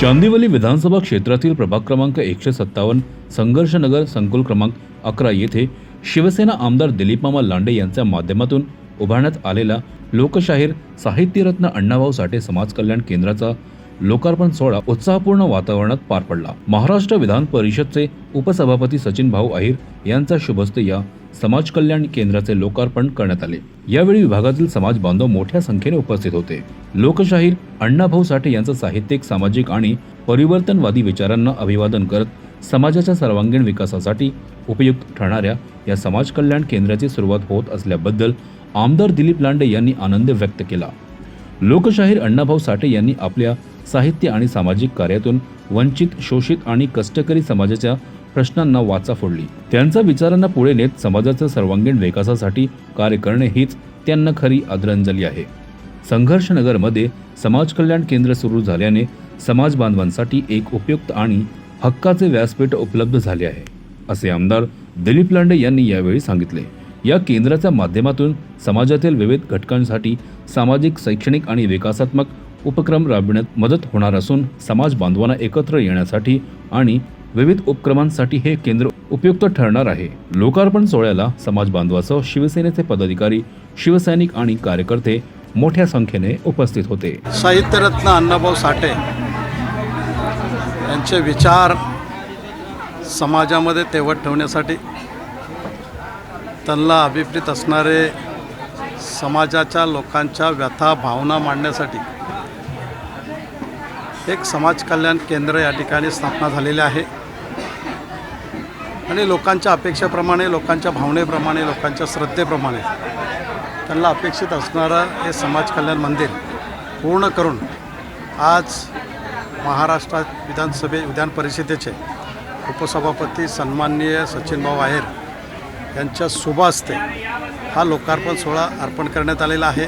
चांदिवली विधानसभा क्षेत्रातील प्रभाग क्रमांक 157 संघर्षनगर संकुल क्रमांक 11 येथे शिवसेना आमदार दिलीपमामा लांडे यांच्या माध्यमातून उभारण्यात आलेला लोकशाहीर साहित्यरत्न अण्णाभाऊ साठे समाज कल्याण केंद्राचा लोकार्पण सोहळा उत्साहपूर्ण वातावरणात पार पडला। महाराष्ट्र विधान परिषदचे उपसभापती सचिन भाऊ अहिर यांच्या शुभहस्ते या समाज कल्याण केंद्राचे लोकार्पण करण्यात आले। यावेळी विभागातील समाज बांधव मोठ्या संख्येने उपस्थित होते। लोकशाहीर अण्णाभाऊ साठे यांचा साहित्यिक, सामाजिक आणि परिवर्तनवादी विचारांना अभिवादन करत समाजाच्या सर्वांगीण विकासासाठी उपयुक्त ठरणाऱ्या या समाज कल्याण केंद्राची सुरुवात होत असल्याबद्दल आमदार दिलीप लांडे यांनी आनंद व्यक्त केला। लोकशाहीर अण्णाभाऊ साठे यांनी आपल्या साहित्य आणि सामाजिक कार्यातून वंचित, शोषित आणि कष्टकरी समाजाच्या प्रश्नांना वाचा फोडली। त्यांच्या विचारांना पुढे नेत समाजाच्या सर्वांगीण विकासासाठी कार्य करणे हीच त्यांना खरी आदरांजली आहे। संघर्षनगरमध्ये समाज कल्याण केंद्र सुरू झाल्याने समाज बांधवांसाठी एक उपयुक्त आणि हक्काचे व्यासपीठ उपलब्ध झाले आहे, असे आमदार दिलीप लांडे यांनी यावेळी सांगितले। या केंद्राच्या माध्यमातून समाजातील विविध घटकांसाठी सामाजिक, शैक्षणिक आणि विकासात्मक उपक्रम राबविण्यात मदत होणार असून समाज बांधवांना एकत्र येण्यासाठी आणि विविध उपक्रमांसाठी हे केंद्र उपयुक्त ठरणार आहे। लोकार्पण सोहळ्याला समाज बांधवासह शिवसेनेचे पदाधिकारी, शिवसैनिक आणि कार्यकर्ते मोठ्या संख्येने उपस्थित होते। साहित्यरत्न अण्णाभाऊ साठे यांचे विचार समाजामध्ये तेवत ठेवण्यासाठी, त्यांना अभिप्रेत असणारे समाजाच्या लोकांच्या व्यथा भावना मांडण्यासाठी एक समाज कल्याण केंद्र या ठिकाणी स्थापना झालेले आहे आणि लोकांच्या अपेक्षेप्रमाणे, लोकांच्या भावनेप्रमाणे, लोकांच्या श्रद्धेप्रमाणे त्यांना अपेक्षित असणारं हे समाज कल्याण मंदिर पूर्ण करून आज महाराष्ट्रात विधान परिषदेचे उपसभापती सन्माननीय सचिन भाऊ अहिर यांच्या शुभ हस्ते हा लोकार्पण सोहळा अर्पण करण्यात आलेला आहे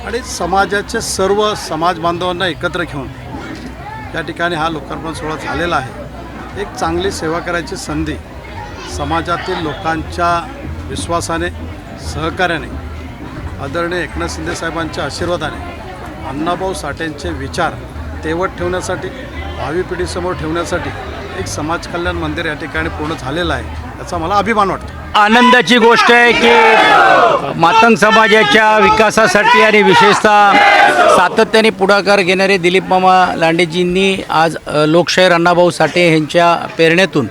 आणि समाजाचे सर्व समाज बांधवांना एकत्र घेऊन या ठिकाणी हा लोकार्पण सोहळा झालेला आहे। एक चांगली सेवा करायची संधी समाजातील लोकांच्या विश्वासाने, सहकार्याने, आदरणीय एकनाथ शिंदे साहेबांच्या आशीर्वादाने अण्णाभाऊ साठेंचे विचार तेवत ठेवण्यासाठी, भावी पिढीसमोर ठेवण्यासाठी एक समाज कल्याण मंदिर या ठिकाणी पूर्ण झालेलं आहे, याचा मला अभिमान वाटतो। आनंदाची गोष्ट आहे की मातंग समाजाच्या विकासासाठी आणि विशेषतः सातत्याने पुढाकार घेणारे दिलीपमामा लांडेजींनी आज लोकशाहीर अण्णाभाऊ साठे यांच्या प्रेरणेतून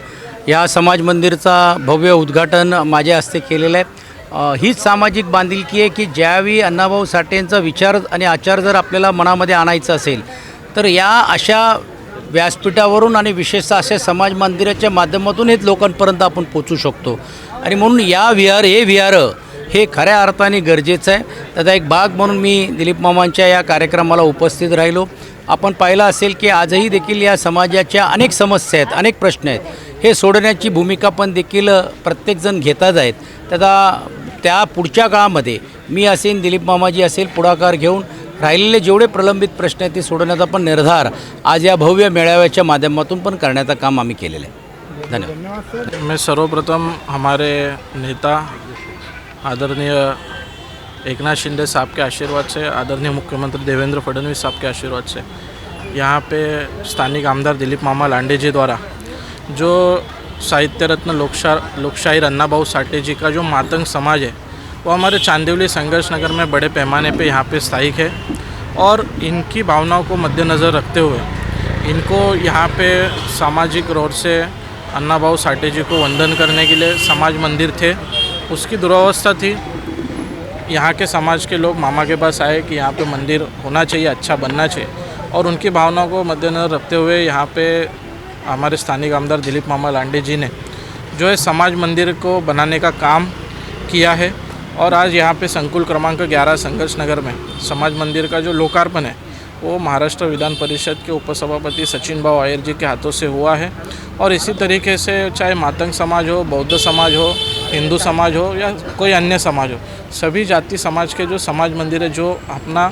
या समाज मंदिरचा भव्य उद्घाटन माझ्या हस्ते केलेलं आहे। हीच सामाजिक बांधिलकी आहे की ज्यावेळी अण्णाभाऊ साठेंचा विचार आणि आचार जर आपल्याला मनामध्ये आणायचा असेल तर या अशा व्यासपीठावरून आणि विशेषतः अशा समाज मंदिराच्या माध्यमातून हेच लोकांपर्यंत आपण पोचू शकतो आणि म्हणून या विहार हे खऱ्या अर्थाने गरजेचं आहे। त्याचा एक भाग म्हणून मी दिलीप मामांच्या या कार्यक्रमाला उपस्थित राहिलो। आपण पाहिलं असेल की आजही देखील या समाजाच्या अनेक समस्या आहेत, अनेक प्रश्न आहेत, हे सोडवण्याची भूमिका पण देखील प्रत्येकजण घेतात आहेत। त्या पुढच्या काळामध्ये मी असेल, दिलीप मामाजी असेल, पुढाकार घेऊन राहिलेले जेवढे प्रलंबित प्रश्न आहेत ते सोडवण्याचा पण निर्धार आज या भव्य मेळाव्याच्या माध्यमातून पण करण्याचं काम आम्ही केलेलं आहे। धन्यवाद। मैं सर्वप्रथम हमारे नेता आदरणीय एकनाथ शिंदे साहब के आशीर्वाद से, आदरणीय मुख्यमंत्री देवेंद्र फडणवीस साहब के आशीर्वाद से यहाँ पे स्थानिक आमदार दिलीप मामा लांडे जी द्वारा जो साहित्य रत्न लोकशाहीर अण्णाभाऊ साठे जी का जो मातंग समाज है वो हमारे चांदिवली संघर्ष नगर में बड़े पैमाने पे यहाँ पे स्थायिक है और इनकी भावनाओं को मद्देनज़र रखते हुए इनको यहाँ पे सामाजिक तौर से अण्णाभाऊ साठे जी को वंदन करने के लिए समाज मंदिर थे, उसकी दुरावस्था थी। यहाँ के समाज के लोग मामा के पास आए कि यहाँ पे मंदिर होना चाहिए, अच्छा बनना चाहिए और उनकी भावनाओं को मद्देनज़र रखते हुए यहाँ पे हमारे स्थानिक आमदार दिलीप मामा लांडे जी ने जो है समाज मंदिर को बनाने का काम किया है और आज यहाँ पे संकुल क्रमांक 11 संघर्ष नगर में समाज मंदिर का जो लोकार्पण है वो महाराष्ट्र विधान परिषद के उपसभापति सचिन भाऊ अहिर जी के हाथों से हुआ है। और इसी तरीके से चाहे मातंग समाज हो, बौद्ध समाज हो, हिंदू समाज हो या कोई अन्य समाज हो, सभी जाति समाज के जो समाज मंदिर है जो अपना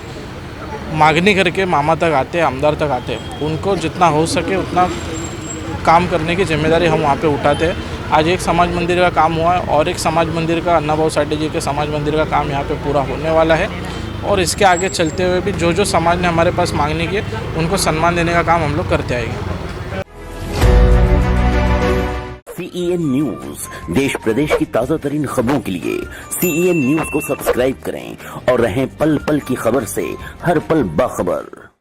मांगनी करके मामा तक आते हैं, आमदार तक आते हैं, उनको जितना हो सके उतना काम करने की जिम्मेदारी हम वहाँ पे उठाते हैं। आज एक समाज मंदिर का काम हुआ है और एक समाज मंदिर का अण्णाभाऊ साठे जी के समाज मंदिर का काम यहाँ पे पूरा होने वाला है। और इसके आगे चलते हुए भी जो जो समाज ने हमारे पास मांगने की है उनको सम्मान देने का काम हम लोग करते आएंगे। CEN न्यूज देश प्रदेश की ताजा तरीन खबरों के लिए CEN न्यूज को सब्सक्राइब करें और रहें पल पल की खबर से हर पल बाखबर।